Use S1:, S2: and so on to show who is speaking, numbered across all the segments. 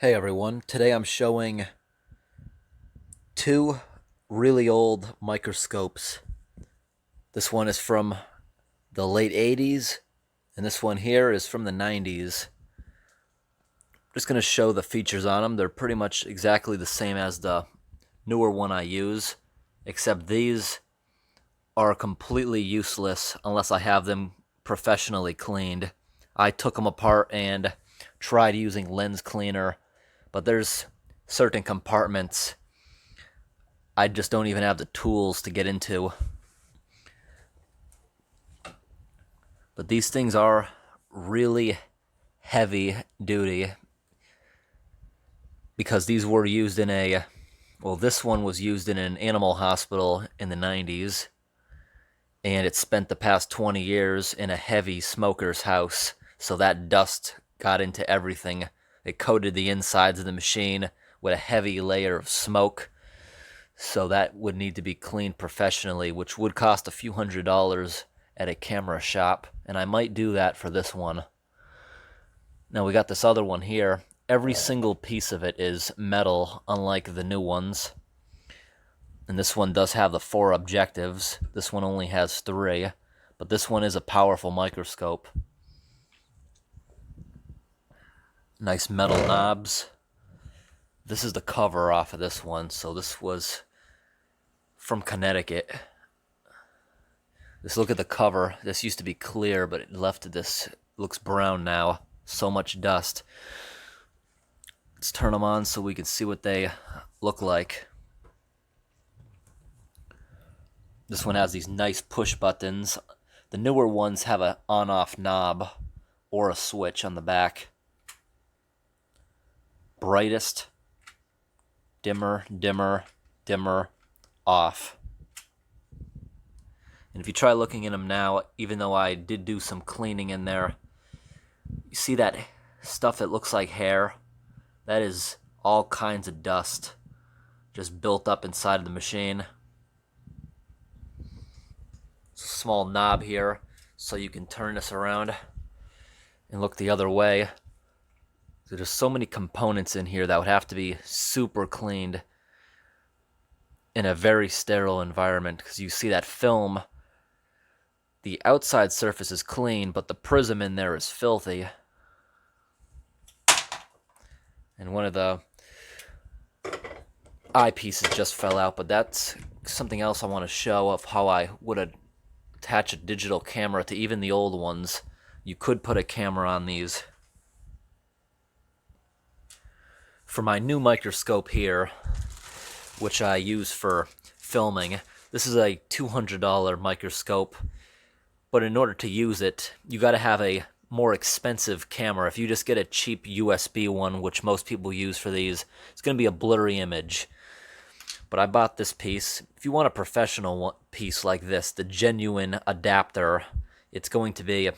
S1: Hey everyone, today I'm showing two really old microscopes. This one is from the late 80s, and this one here is from the 90s. I'm just going to show the features on them. They're pretty much exactly the same as the newer one I use, except these are completely useless unless I have them professionally cleaned. I took them apart and tried using lens cleaner, but there's certain compartments I just don't even have the tools to get into. But these things are really heavy duty because these were used in this one was used in an animal hospital in the 90s, and it spent the past 20 years in a heavy smoker's house, so that dust got into everything. It coated the insides of the machine with a heavy layer of smoke, so that would need to be cleaned professionally, which would cost a few $100s at a camera shop, and I might do that for this one. Now we got this other one here. Every single piece of it is metal, unlike the new ones. And this one does have the 4 objectives. This one only has 3, but this one is a powerful microscope. Nice metal knobs. This is the cover off of this one, so this was from Connecticut. Just look at the cover. This used to be clear, but it left this, looks brown now. So much dust. Let's turn them on so we can see what they look like. This one has these nice push buttons. The newer ones have an on-off knob or a switch on the back. Brightest, dimmer, dimmer, dimmer, off. And if you try looking in them now, even though I did do some cleaning in there, you see that stuff that looks like hair? That is all kinds of dust just built up inside of the machine. Small knob here so you can turn this around and look the other way. So there's so many components in here that would have to be super cleaned in a very sterile environment, because you see that film, the outside surface is clean, but the prism in there is filthy. And one of the eyepieces just fell out, but that's something else I want to show of how I would attach a digital camera to even the old ones. You could put a camera on these. For my new microscope here, which I use for filming, this is a $200 microscope, but in order to use it, you got to have a more expensive camera. If you just get a cheap USB one, which most people use for these, it's going to be a blurry image. But I bought this piece. If you want a professional piece like this, the genuine adapter, it's going to be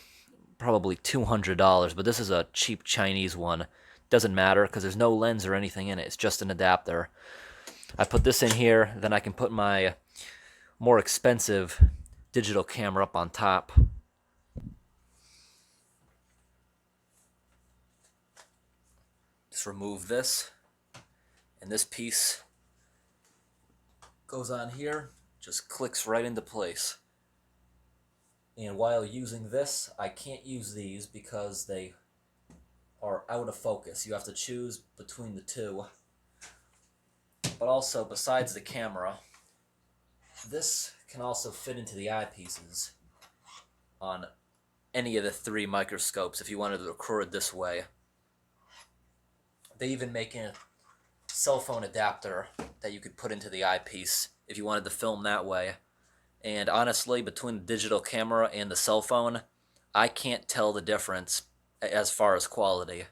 S1: probably $200, but this is a cheap Chinese one. Doesn't matter because there's no lens or anything in it. It's just an adapter. I put this in here, then I can put my more expensive digital camera up on top. Just remove this, and this piece goes on here, just clicks right into place. And while using this, I can't use these because they are out of focus. You have to choose between the two. But also, besides the camera, this can also fit into the eyepieces on any of the 3 microscopes if you wanted to record this way. They even make a cell phone adapter that you could put into the eyepiece if you wanted to film that way. And honestly, between the digital camera and the cell phone, I can't tell the difference as far as quality.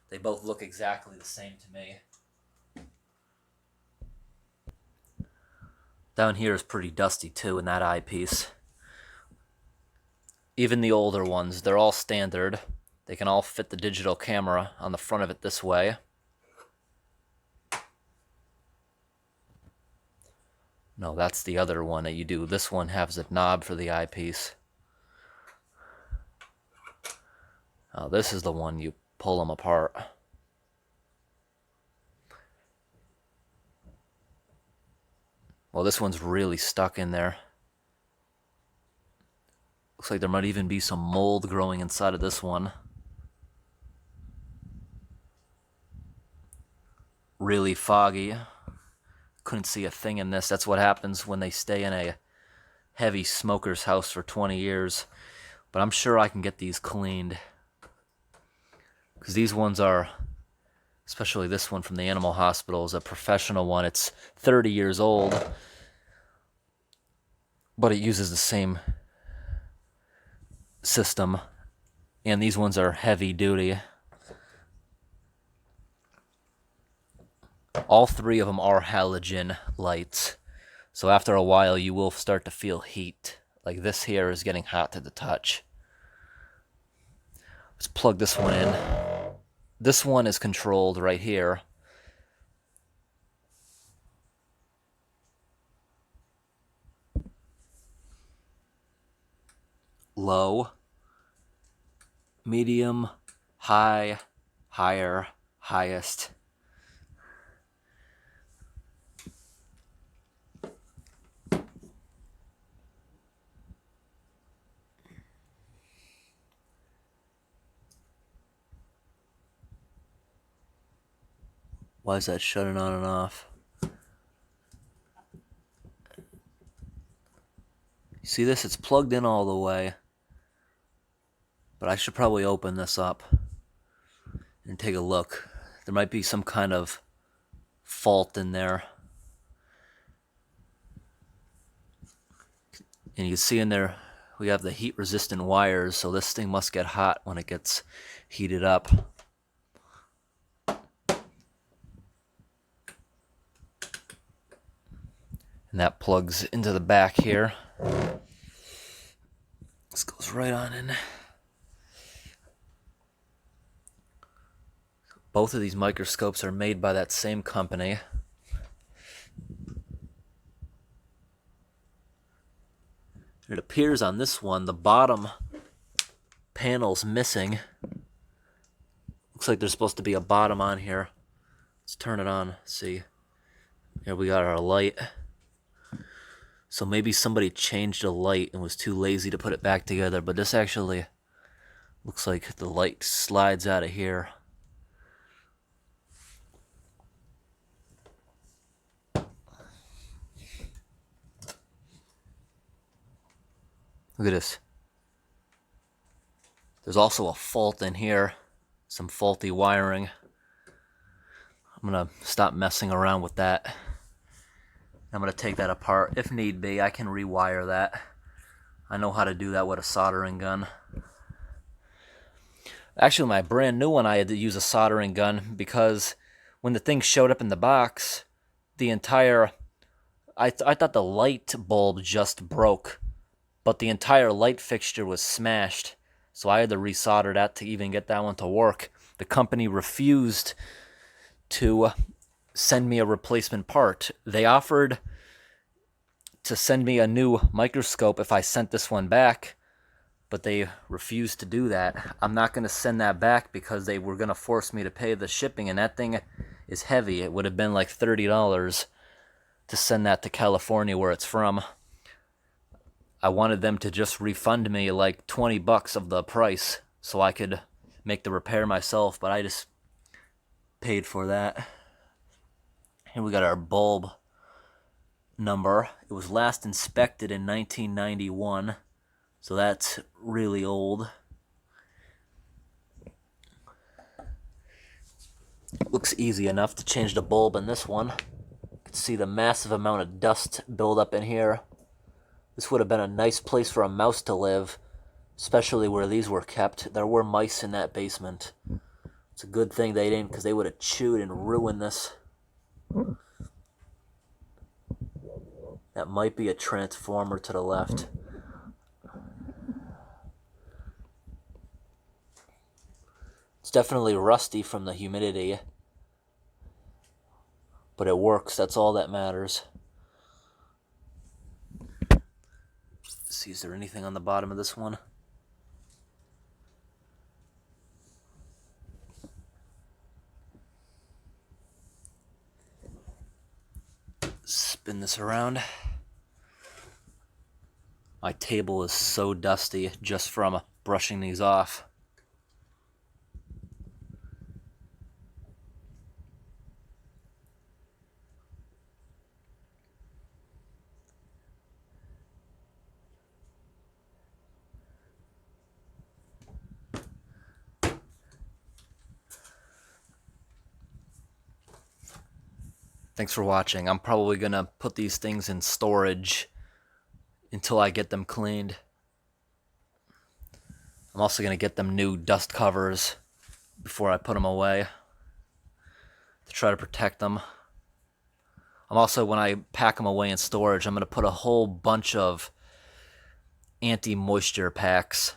S1: They both look exactly the same to me. Down here is pretty dusty too in that eyepiece. Even the older ones, they're all standard. They can all fit the digital camera on the front of it this way. No, that's the other one that you do. This one has a knob for the eyepiece. This is the one you pull them apart. Well, this one's really stuck in there. Looks like there might even be some mold growing inside of this one. Really foggy. Couldn't see a thing in this. That's what happens when they stay in a heavy smoker's house for 20 years. But I'm sure I can get these cleaned. Because these ones are, especially this one from the animal hospital, is a professional one. It's 30 years old, but it uses the same system. And these ones are heavy duty. All three of them are halogen lights. So after a while, you will start to feel heat. Like this here is getting hot to the touch. Let's plug this one in. This one is controlled right here. Low, medium, high, higher, highest. Why is that shutting on and off? You see this? It's plugged in all the way. But I should probably open this up and take a look. There might be some kind of fault in there. And you can see in there we have the heat resistant wires, so this thing must get hot when it gets heated up. And that plugs into the back here. This goes right on in. Both of these microscopes are made by that same company. It appears on this one the bottom panel's missing. Looks like there's supposed to be a bottom on here. Let's turn it on. See, here we got our light. So maybe somebody changed the light and was too lazy to put it back together, but this actually looks like the light slides out of here. Look at this. There's also a fault in here, some faulty wiring. I'm gonna stop messing around with that. I'm gonna take that apart. If need be, I can rewire that. I know how to do that with a soldering gun. Actually, my brand new one, I had to use a soldering gun because when the thing showed up in the box, the entire... I thought the light bulb just broke, but the entire light fixture was smashed. So I had to resolder that to even get that one to work. The company refused to send me a replacement part. They offered to send me a new microscope if I sent this one back, but they refused to do that. I'm not going to send that back because they were going to force me to pay the shipping, and that thing is heavy. It would have been like $30 to send that to California where it's from. I wanted them to just refund me like $20 of the price so I could make the repair myself, but I just paid for that. Here we got our bulb number. It was last inspected in 1991, so that's really old. Looks easy enough to change the bulb in this one. You can see the massive amount of dust build up in here. This would have been a nice place for a mouse to live, especially where these were kept. There were mice in that basement. It's a good thing they didn't, because they would have chewed and ruined this. That might be a transformer to the left. It's definitely rusty from the humidity, but it works. That's all that matters. Let's see, is there anything on the bottom of this one? Spin this around. My table is so dusty just from brushing these off. Thanks for watching. I'm probably gonna put these things in storage until I get them cleaned. I'm also gonna get them new dust covers before I put them away to try to protect them. I'm also, when I pack them away in storage, I'm gonna put a whole bunch of anti-moisture packs